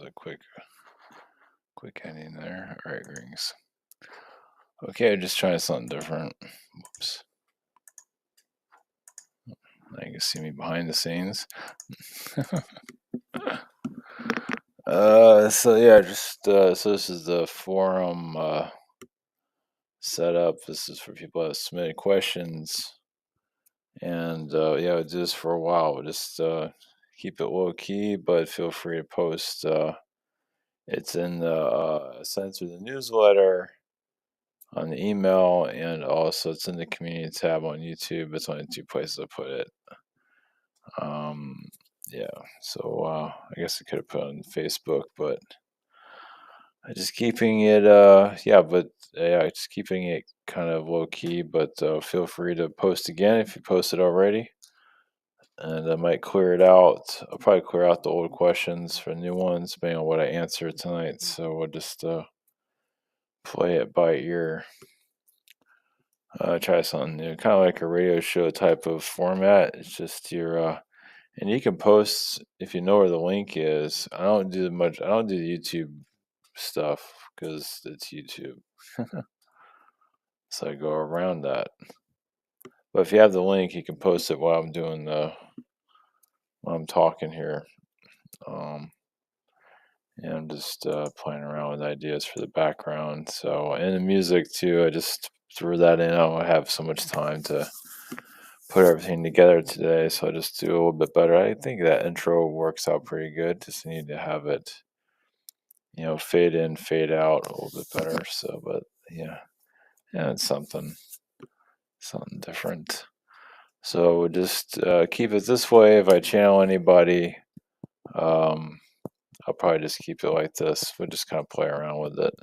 a quick ending there. All right, rings. Okay, just trying something different. Whoops. Now you can see me behind the scenes. So yeah, just so this is the forum setup. This is for people that submitted questions, and yeah, I'll do this for a while. We'll just keep it low key, but feel free to post. It's in the sent through the newsletter, on the email, and also it's in the community tab on YouTube. It's only two places I put it. Yeah, so I guess I could have put it on Facebook, but I just keeping it just keeping it kind of low key, but feel free to post again if you posted already, and I might clear it out. I'll probably clear out the old questions for new ones depending on what I answer tonight, so we'll just play it by ear. Try something new, kind of like a radio show type of format. It's just your and you can post if you know where the link is. I don't do the YouTube stuff because it's YouTube, so I go around that. But if you have the link, you can post it while I'm talking here. And I'm just playing around with ideas for the background. So and the music too. I just threw that in. I don't have so much time to put everything together today, so I just do a little bit better. I think that intro works out pretty good. Just need to have it, fade in, fade out a little bit better. So, but yeah, it's something different. So we'll just keep it this way. If I channel anybody, I'll probably just keep it like this. We'll just kind of play around with it.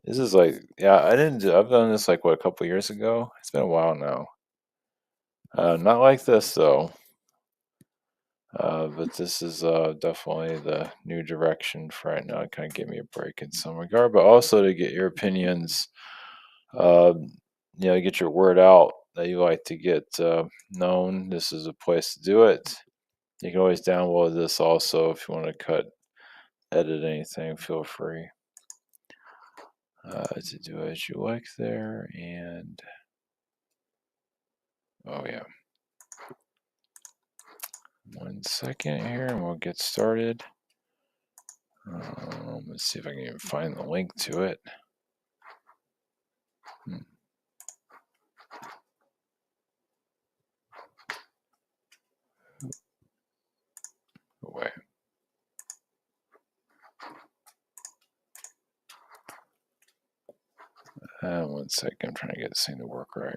This is like, yeah, I've done this like, what, a couple years ago? It's been a while now. Not like this, though. But this is definitely the new direction for right now. Kind of give me a break in some regard, but also to get your opinions, get your word out that you like to get known. This is a place to do it. You can always download this also if you want to edit anything. Feel free to do as you like there. And oh yeah, 1 second here, and we'll get started. Let's see if I can even find the link to it. Away. 1 second, I'm trying to get this thing to work right.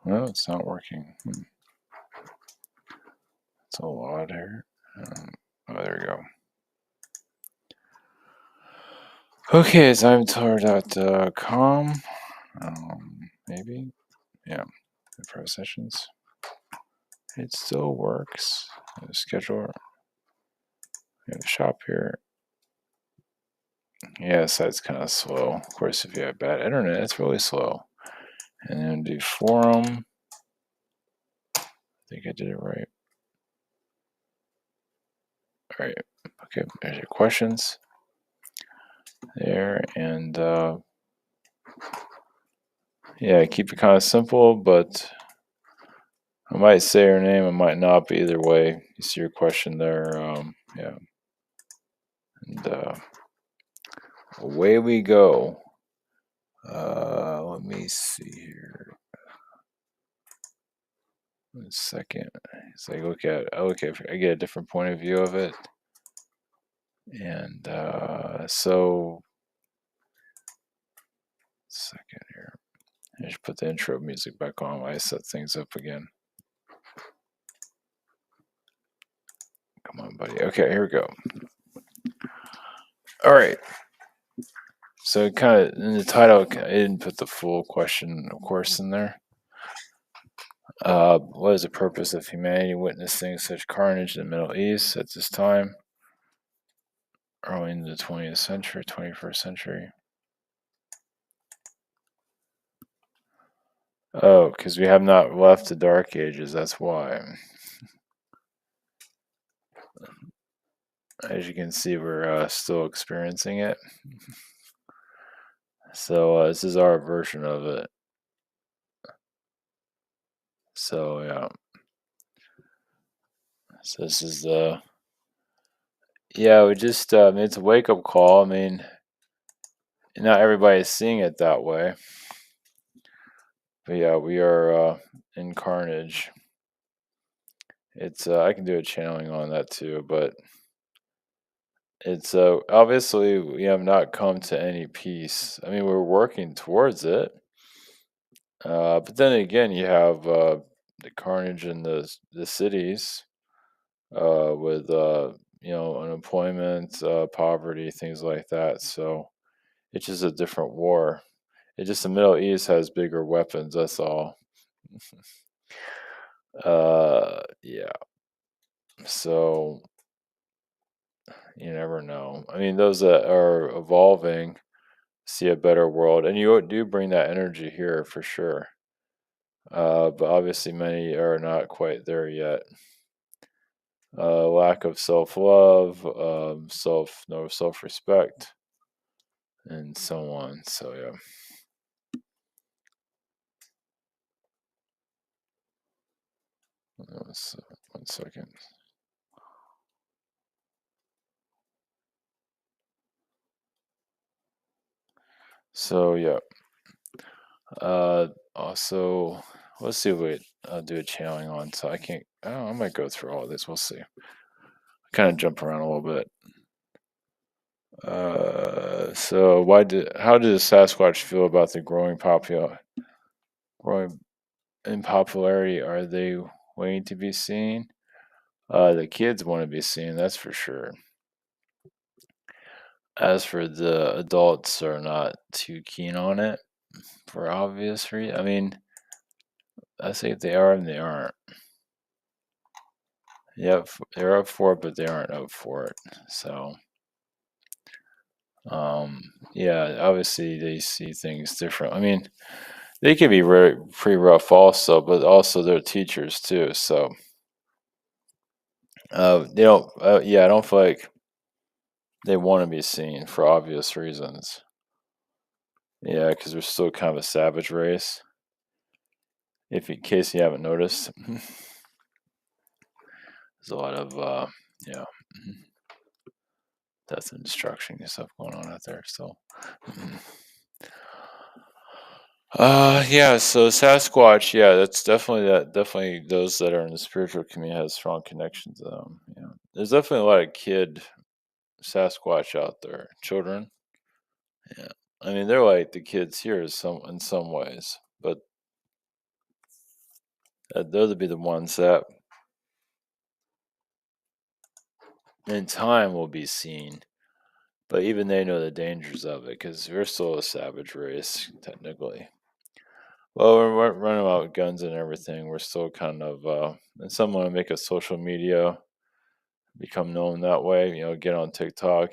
Well, it's not working. It's a lot here. Oh, there we go. Okay, it's I'mTar.com. Maybe. Yeah. Pro sessions. It still works. Scheduler. We have a shop here. Yeah, the site's kind of slow. Of course, if you have bad internet, it's really slow. And then do forum. I think I did it right. All right. Okay, there's your questions there. And yeah, keep it kind of simple, but I might say her name, I might not, but either way, you see your question there. Yeah. And away we go. Let me see here. 1 second. So I get a different point of view of it. And so, second here. I should put the intro music back on while I set things up again. Come on, buddy. Okay, here we go. All right. So kind of in the title, I didn't put the full question, of course, in there. What is the purpose of humanity witnessing such carnage in the Middle East at this time, early in the 20th century, 21st century? Oh, because we have not left the Dark Ages. That's why. As you can see, we're still experiencing it. So this is our version of it. So yeah. So this is the yeah. We just it's a wake up call. I mean, not everybody's seeing it that way, but yeah, we are in carnage. It's I can do a channeling on that too, but it's obviously we have not come to any peace. I mean, we're working towards it, but then again, you have the carnage in the cities with unemployment, poverty, things like that. So it's just a different war. It just the Middle East has bigger weapons. That's all. Yeah. So you never know. I mean, those that are evolving see a better world, and you do bring that energy here for sure. But obviously, many are not quite there yet. Lack of self love, no self respect, and so on. So yeah. Let's, 1 second. So yeah. Also, let's see what I'll do a channeling on. So I can't. Oh, I might go through all this. We'll see. Kind of jump around a little bit. So how did the Sasquatch feel about the growing in popularity? Are they waiting to be seen? The kids want to be seen, that's for sure. As for the adults, are not too keen on it for obvious reasons. I mean, I say they are and they aren't. Yep, they're up for it, but they aren't up for it. So, yeah, obviously they see things different. I mean, they can be pretty rough also, but also they're teachers too. So, they don't. Yeah, I don't feel like they want to be seen for obvious reasons. Yeah, because we're still kind of a savage race. If in case you haven't noticed, there's a lot of yeah, death and destruction and stuff going on out there. So, yeah. So Sasquatch, yeah, that's definitely that. Definitely those that are in the spiritual community has strong connections to them. Yeah, there's definitely a lot of kid Sasquatch out there, children. Yeah, I mean they're like the kids here in some ways, but they'll be the ones that in time will be seen. But even they know the dangers of it because we're still a savage race, technically. Well, we're running out with guns and everything. We're still kind of, and some want to make a social media become known that way, get on TikTok.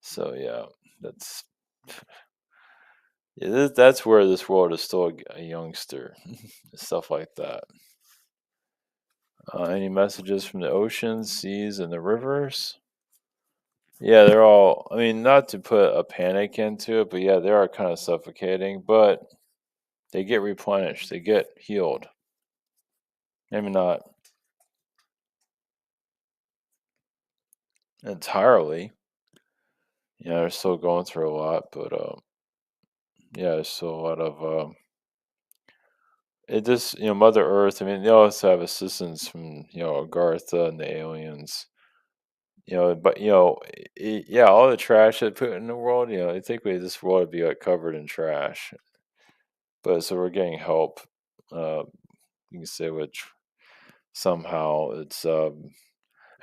So, yeah, that's yeah, that's where this world is still a youngster, stuff like that. Any messages from the oceans, seas, and the rivers? Yeah, they're all, I mean, not to put a panic into it, but yeah, they are kind of suffocating, but they get replenished, they get healed. Maybe not entirely. They're still going through a lot, but yeah, there's still a lot of it just Mother Earth. I mean, they also have assistance from Agartha and the aliens. But yeah, all the trash they put in the world. I think this world would be like covered in trash, but so we're getting help. Uh, you can say which somehow it's I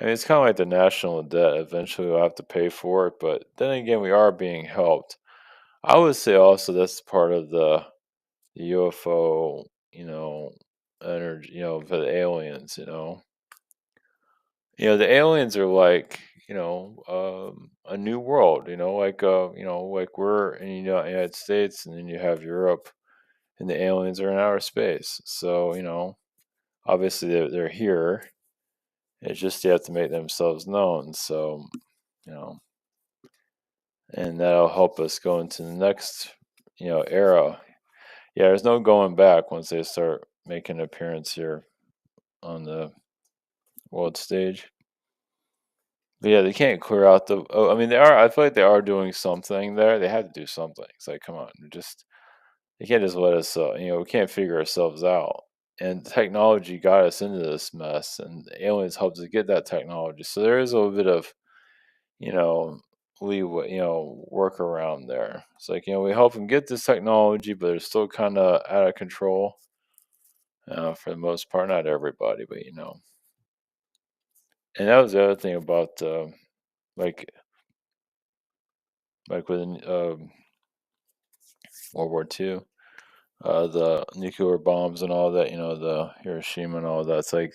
mean, it's kind of like the national debt. Eventually, we'll have to pay for it, but then again, we are being helped. I would say also that's part of the UFO, energy, for the aliens. The aliens are like, a new world. Like we're in the United States, and then you have Europe, and the aliens are in outer space. So, obviously they're here. It's just they have to make themselves known. So, you know, and that'll help us go into the next, era. Yeah, there's no going back once they start making an appearance here on the world stage. But yeah, they can't clear out the. Oh, I mean, they are. I feel like they are doing something there. They had to do something. It's like, come on, just they can't just let us. We can't figure ourselves out. And technology got us into this mess, and the aliens helped us get that technology. So there is a little bit of, you know, work around there. It's like, we help them get this technology, but they're still kind of out of control. For the most part, not everybody, but and that was the other thing about like with World War II, the nuclear bombs and all that, the Hiroshima and all that. It's like,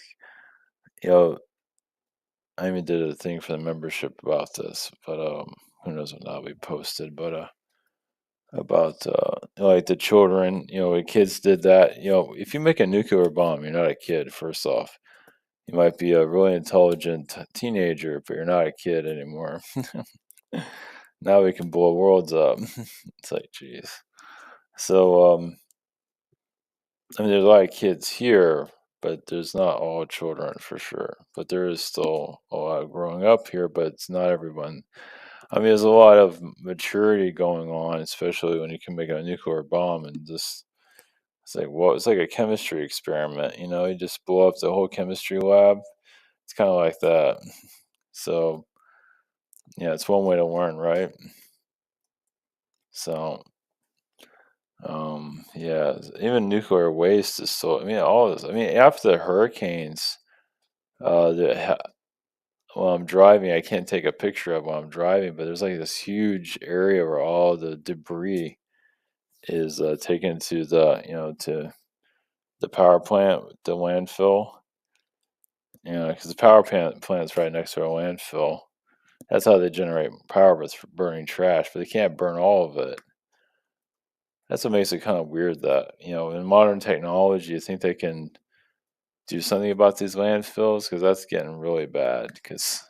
you know, I even did a thing for the membership about this, but who knows when that'll be posted. But about like the children, when kids did that. If you make a nuclear bomb, you're not a kid. First off, you might be a really intelligent teenager, but you're not a kid anymore. Now we can blow worlds up. It's like, geez. So, I mean, there's a lot of kids here, but there's not all children for sure. But there is still a lot of growing up here, but it's not everyone. I mean, there's a lot of maturity going on, especially when you can make a nuclear bomb and just, it's like, well, it's like a chemistry experiment, you just blow up the whole chemistry lab. It's kind of like that. So, yeah, it's one way to learn, right? So, yeah, even nuclear waste is still, I mean, all this, I mean, after the hurricanes, while I'm driving, I can't take a picture of while I'm driving, but there's like this huge area where all the debris is taken to to the power plant, the landfill, because the power plant's right next to a landfill. That's how they generate power with burning trash, but they can't burn all of it. That's what makes it kind of weird that, in modern technology, you think they can do something about these landfills because that's getting really bad. Because,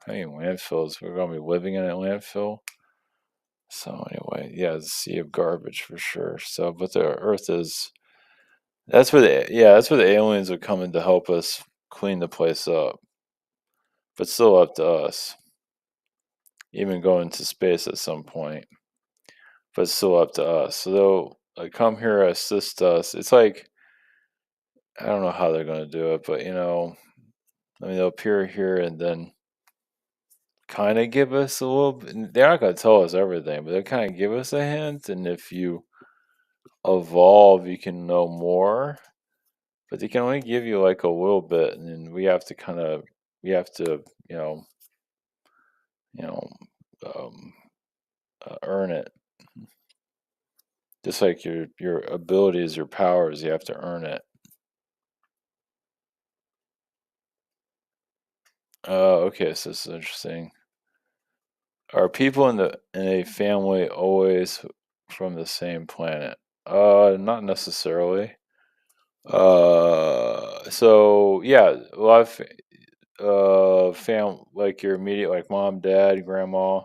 I mean, landfills, we're going to be living in a landfill. So, anyway, yeah, it's a sea of garbage for sure. So, but the Earth is, that's where the aliens are coming to help us clean the place up. But still up to us, even going to space at some point. But still up to us. So they'll come here, assist us. It's like, I don't know how they're going to do it, but I mean, they'll appear here and then kind of give us a little bit. They're not going to tell us everything, but they'll kind of give us a hint. And if you evolve, you can know more. But they can only give you like a little bit, and then we have to, you know, um, earn it. Just like your abilities, your powers, you have to earn it. Okay, so this is interesting. Are people in a family always from the same planet? Not necessarily. So yeah, a lot of like your immediate, like mom, dad, grandma.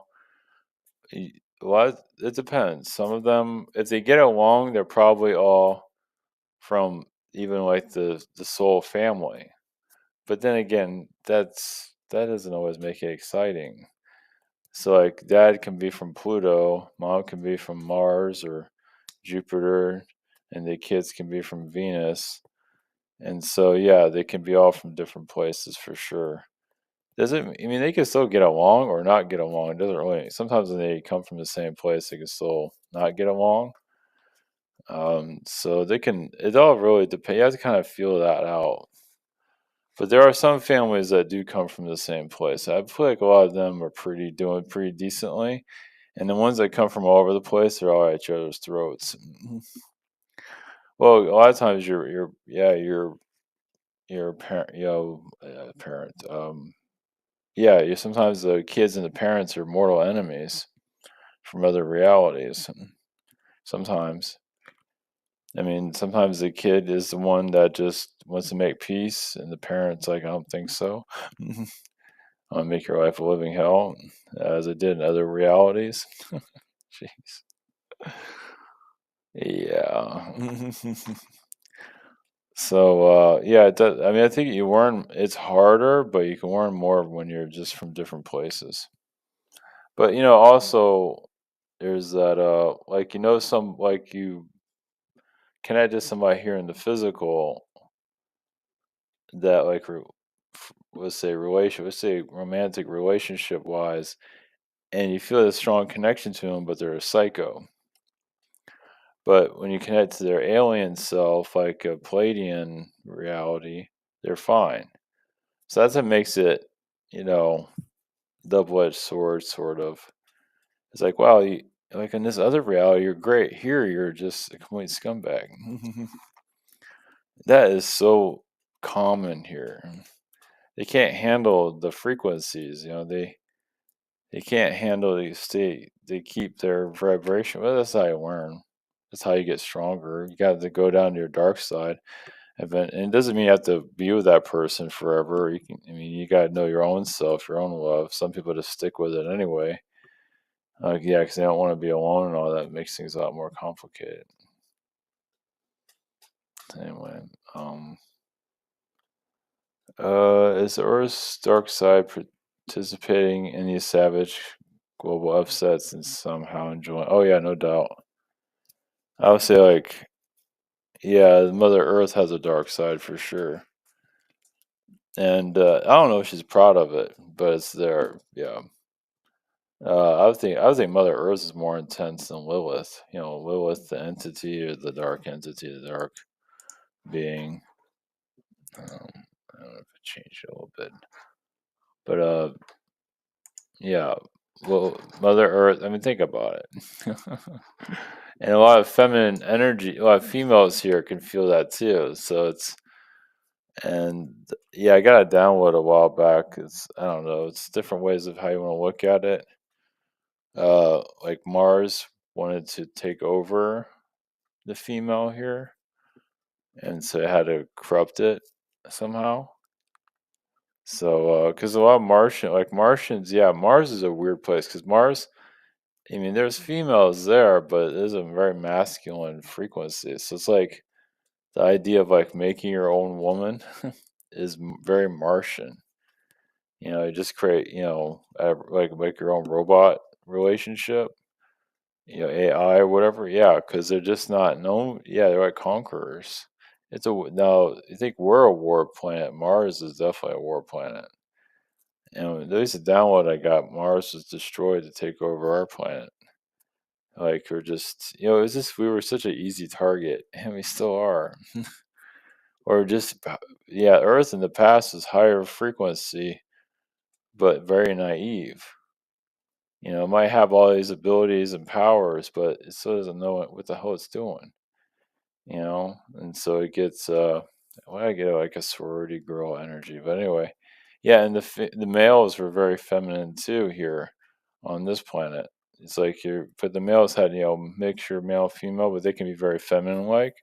A lot. It depends. Some of them, if they get along, they're probably all from even like the soul family. But then again, that doesn't always make it exciting. So like dad can be from Pluto, mom can be from Mars or Jupiter, and the kids can be from Venus. And so yeah, they can be all from different places for sure. Doesn't I mean they can still get along or not get along. It doesn't really sometimes when they come from the same place they can still not get along. So they can it all really depends. You have to kind of feel that out. But there are some families that do come from the same place. I feel like a lot of them are doing pretty decently. And the ones that come from all over the place are all at each other's throats. Well, a lot of times your parent, parent. Yeah, you sometimes the kids and the parents are mortal enemies from other realities. Sometimes. I mean, sometimes the kid is the one that just wants to make peace, and the parent's like, I don't think so. I'll make your life a living hell, as it did in other realities. Jeez. Yeah. So, yeah, it does. I mean, I think you learn, it's harder, but you can learn more when you're just from different places. But, also there's that, like, some, like you connect to somebody here in the physical that, like, let's say romantic relationship wise, and you feel a strong connection to them, but they're a psycho. But when you connect to their alien self, like a Palladian reality, they're fine. So that's what makes it, you know, double-edged sword, sort of. It's like, wow, like in this other reality, you're great. Here, you're just a complete scumbag. That is so common here. They can't handle the frequencies. They can't handle the state. They keep their vibration. Well, that's how you learn. That's how you get stronger. You got to go down to your dark side. And it doesn't mean you have to be with that person forever. I mean, you got to know your own self, your own love. Some people just stick with it anyway. Yeah, because they don't want to be alone and all that. Makes things a lot more complicated. Anyway, is the Earth's dark side participating in these savage global upsets and somehow enjoying? Oh yeah, no doubt. I would say like, yeah, Mother Earth has a dark side for sure, and I don't know if she's proud of it, but it's there. Yeah. I would think Mother Earth is more intense than Lilith. Lilith, the entity or the dark entity, the dark being. I don't know if it changed a little bit, but yeah. Well, Mother Earth. I mean, think about it. And a lot of feminine energy, a lot of females here can feel that too. So and yeah, I got it download a while back. I don't know. It's different ways of how you want to look at it. Like Mars wanted to take over the female here, and so it had to corrupt it somehow. So, because a lot of Martians, yeah, Mars is a weird place because Mars, I mean, there's females there, but it is a very masculine frequency. So it's like the idea of like making your own woman is very Martian. You just create, like make your own robot relationship, AI or whatever. Yeah, because they're just not known. Yeah, they're like conquerors. Now. You think we're a war planet? Mars is definitely a war planet. And at least the download I got, Mars was destroyed to take over our planet. Like we're just, it's just we were such an easy target, and we still are. Or just, yeah, Earth in the past is higher frequency, but very naive. It might have all these abilities and powers, but it still doesn't know what the hell it's doing. And so it gets well, I get like a sorority girl energy, but anyway, yeah, and the males were very feminine too here on this planet. It's like but the males had mixture male female, but they can be very feminine like,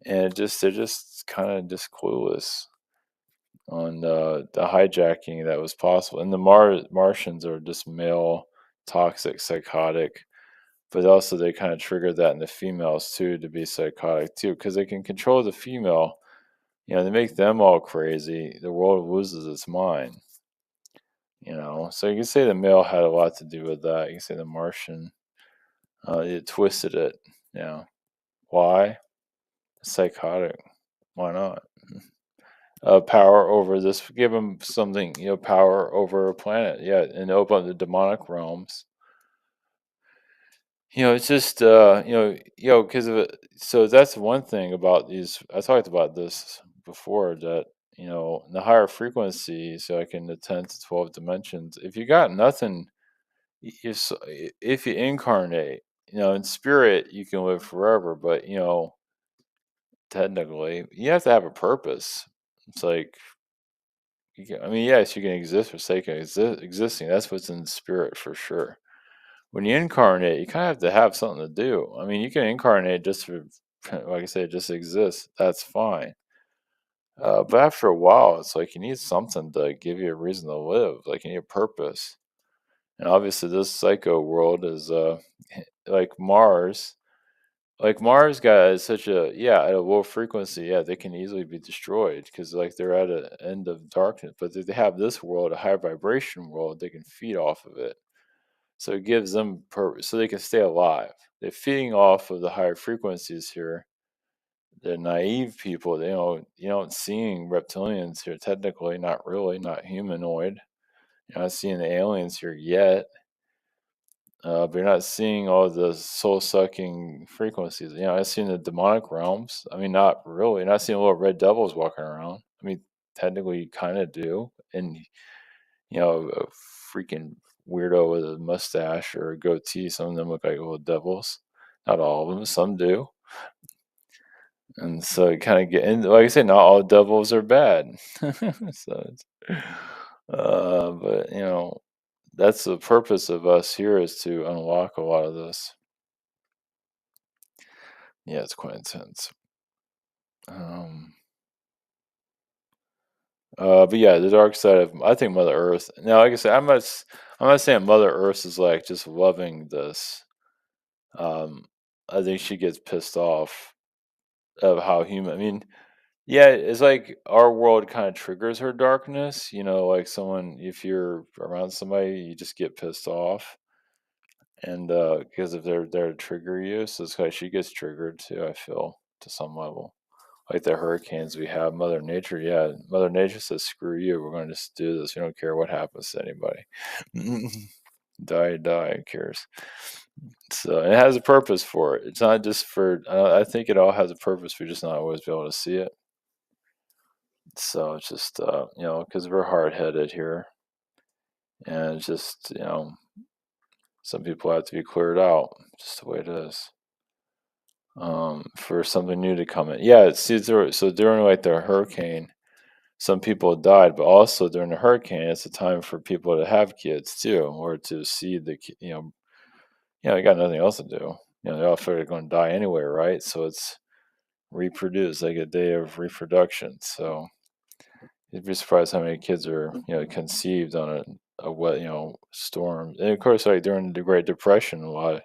and they're just kind of just clueless on the hijacking that was possible. And the Martians are just male, toxic, psychotic, but also they kind of trigger that in the females too to be psychotic too, because they can control the female. They make them all crazy. The world loses its mind. So you can say the male had a lot to do with that. You can say the Martian, it twisted it. Why? Psychotic. Why not? Power over this, give them something, power over a planet. Yeah, and open up the demonic realms. It's just because of it. So that's one thing about these. I talked about this before that the higher frequencies, like in the 10 to 12 dimensions, if you got nothing, if you incarnate, in spirit, you can live forever. But technically, you have to have a purpose. It's like I mean, yes, you can exist for sake of existing. That's what's in spirit for sure. When you incarnate, you kind of have to have something to do. I mean, you can incarnate just like I say, it just exists. That's fine. But after a while, it's like you need something to give you a reason to live. Like you need a purpose. And obviously, this psycho world is like Mars. Like Mars got such a yeah at a low frequency, yeah, they can easily be destroyed because like they're at an end of darkness. But they have this world, a high vibration world, they can feed off of it. So it gives them purpose, so they can stay alive. They're feeding off of the higher frequencies here. They're naive people. They don't you don't seeing reptilians here technically, not really, not humanoid. You're not seeing the aliens here yet. But you're not seeing all the soul sucking frequencies. You know, I've seen the demonic realms. I mean, not really. You're not seeing little red devils walking around. I mean, technically, you kind of do. And, you know, a freaking weirdo with a mustache or a goatee, some of them look like little devils. Not all of them, some do. And so you kind of get, and like I said, not all devils are bad. So it's, but, you know, that's the purpose of us here is to unlock a lot of this. Yeah, it's quite intense. Um, but yeah, the dark side of I think Mother Earth. Now, like I said, I'm not saying Mother Earth is like just loving this. Um, I think she gets pissed off of how human. I mean, yeah, it's like our world kind of triggers her darkness. You know, like someone if you're around somebody, you just get pissed off, and because if they're there to trigger you, so it's like she gets triggered too. I feel to some level. Like the hurricanes we have, Mother Nature, yeah, Mother Nature says, "Screw you, we're going to just do this. We don't care what happens to anybody. Die, who cares?" So it has a purpose for it. It's not just for. I think it all has a purpose. We just not always be able to see it. So it's just you know because we're hard headed here, and it's just you know some people have to be cleared out, just the way it is. For something new to come in. Yeah, see, so during like the hurricane some people died, but also during the hurricane, it's a time for people to have kids too, or to see you know, they got nothing else to do. You know, they all figure they're going to die anyway, right? So it's reproduce, like a day of reproduction. So you'd be surprised how many kids are, you know, conceived on a wet, you know, storm. And of course, like during the Great Depression, a lot of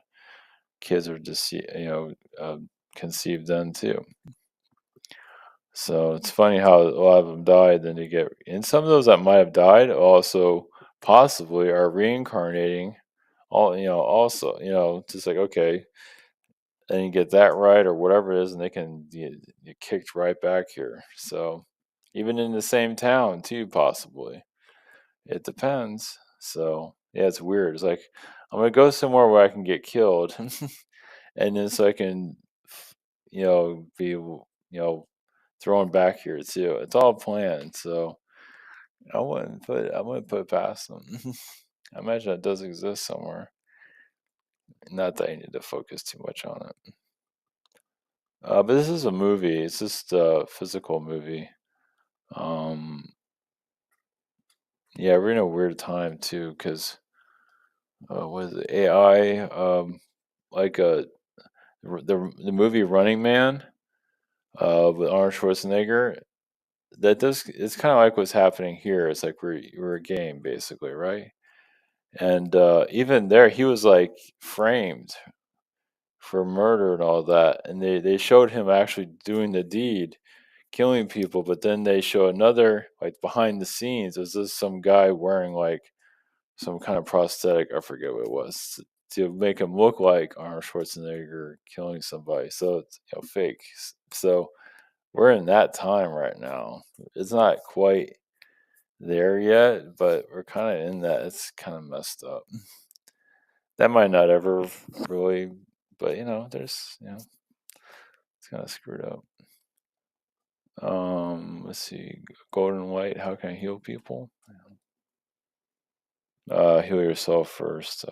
kids are just, you know, conceived then too. So it's funny how a lot of them died, then they get, and some of those that might have died also possibly are reincarnating. All you know, also you know, just like okay, and you get that right or whatever it is, and they can get kicked right back here. So even in the same town too, possibly. It depends. So yeah, it's weird. It's like I'm gonna go somewhere where I can get killed, and then so I can, you know, be you know thrown back here too. It's all planned, so I wouldn't put it past them. I imagine it does exist somewhere. Not that you need to focus too much on it. But this is a movie. It's just a physical movie. Um, yeah, we're in a weird time too, because what is it? AI? Like the movie Running Man, with Arnold Schwarzenegger. That does. It's kind of like what's happening here. It's like we're a game basically, right? And even there, he was like framed for murder and all that. And they showed him actually doing the deed, killing people. But then they show another, like behind the scenes, was this some guy wearing like some kind of prosthetic, I forget what it was, to make him look like Arnold Schwarzenegger killing somebody. So it's you know, fake. So we're in that time right now. It's not quite there yet, but we're kind of in that. It's kind of messed up. That might not ever really, but you know, there's you know, it's kind of screwed up. Let's see, golden light. How can I heal people? Heal yourself first.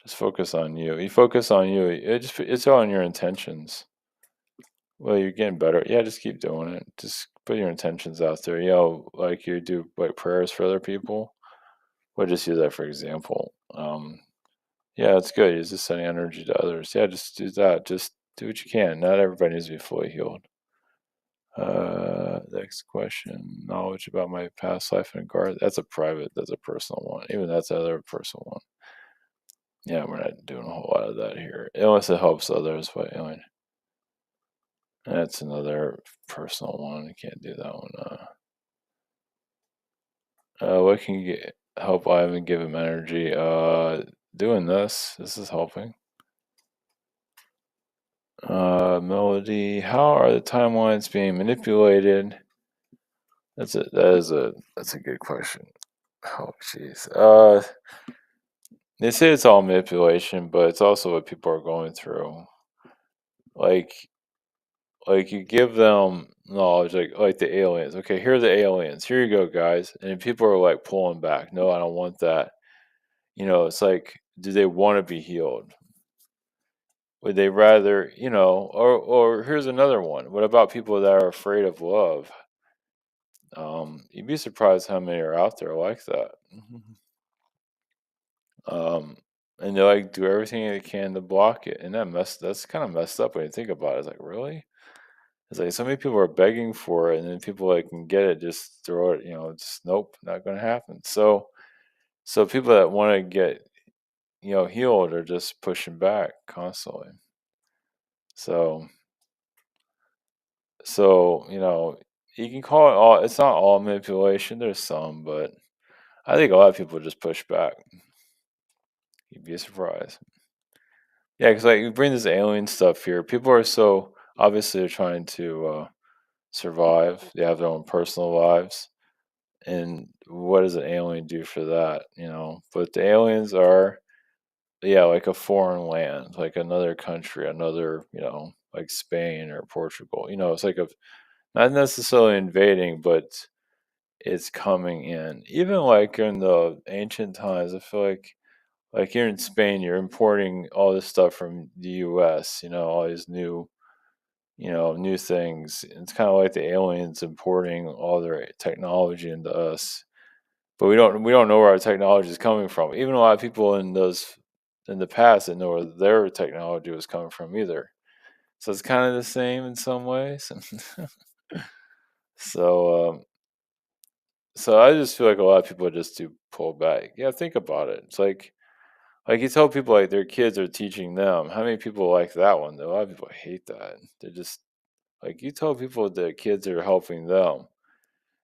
Just focus on you. You focus on you. It's all in your intentions. Well, you're getting better. Yeah, just keep doing it. Just put your intentions out there. You know, like you do like prayers for other people. We'll just use that for example. Yeah, it's good. You're just sending energy to others. Yeah, just do that. Just do what you can. Not everybody needs to be fully healed. Next question. Knowledge about my past life in guard. That's a personal one. Even that's another personal one. Yeah, we're not doing a whole lot of that here. Unless it helps others, but anyway. That's another personal one. I can't do that one. What can you help Ivan give him energy? Doing this. This is helping. Melody. How are the timelines being manipulated? That's a good question. Oh jeez. They say it's all manipulation, but it's also what people are going through. Like you give them knowledge, like the aliens. Okay, here are the aliens. Here you go, guys. And people are like pulling back. No, I don't want that. It's like, do they want to be healed? Would they rather, or here's another one. What about people that are afraid of love? You'd be surprised how many are out there like that. Um, and they like do everything they can to block it, and that's kind of messed up when you think about it. It's like, really? It's like so many people are begging for it, and then people like can get it, just throw it. Just nope, not going to happen. So people that want to get healed are just pushing back constantly. So you can call it all. It's not all manipulation. There's some, but I think a lot of people just push back. You'd be surprised. Yeah, because like you bring this alien stuff here. People are so obviously they're trying to survive. They have their own personal lives, and what does an alien do for that? But the aliens are, yeah, like a foreign land, like another country, another, like Spain or Portugal. It's like not necessarily invading, but it's coming in. Even like in the ancient times, I feel like here in Spain, you're importing all this stuff from the U.S. All these new things. It's kind of like the aliens importing all their technology into us, but we don't know where our technology is coming from. Even a lot of people in the past didn't know where their technology was coming from either. So it's kind of the same in some ways. so so I just feel like a lot of people just do pull back. Yeah, think about it. It's like you tell people like their kids are teaching them. How many people like that one? A lot of people hate that. They're just like you tell people that kids are helping them.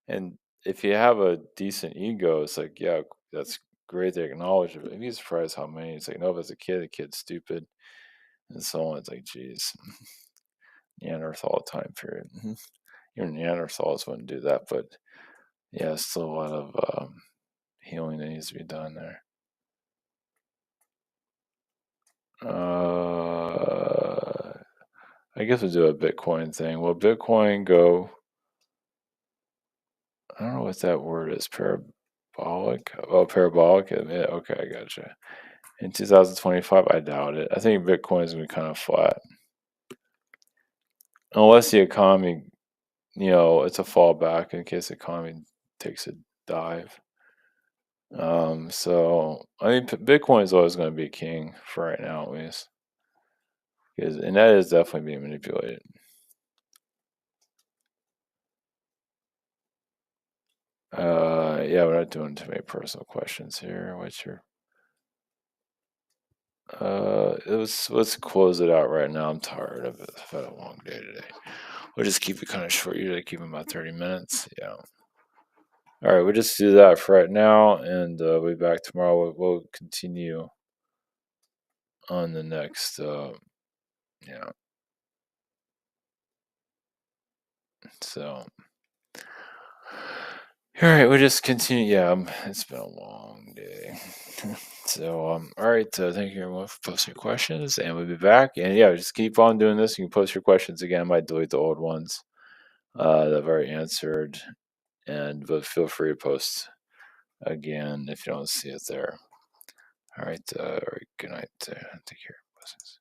And if you have a decent ego, it's like, yeah, that's great to acknowledge it. But you'd be surprised how many. It's like, no, if it's a kid, the kid's stupid, and so on. It's like, geez, Neanderthal time period. Even Neanderthals wouldn't do that, but yeah, still a lot of healing that needs to be done there. I guess we'll do a Bitcoin thing. Will Bitcoin go? I don't know what that word is. Parabolic? Oh, parabolic. Yeah, okay, I gotcha. In 2025, I doubt it. I think Bitcoin is going to be kind of flat. Unless the economy, it's a fallback in case the economy takes a dive. So, I mean, Bitcoin is always going to be king for right now, at least. And that is definitely being manipulated. Yeah, we're not doing too many personal questions here. What's your let's close it out right now. I'm tired of it. I've had a long day today. We'll just keep it kind of short. Usually keep it about 30 minutes. Yeah. All right, we'll just do that for right now, and we'll be back tomorrow. We'll continue on the next. Yeah. So. All right, we'll just continue. Yeah, it's been a long day. So, all right. Thank you everyone for posting your questions, and we'll be back. And yeah, just keep on doing this. You can post your questions again. I might delete the old ones that I've already answered, but feel free to post again if you don't see it there. All right. All right. Good night. Take care. Blessings.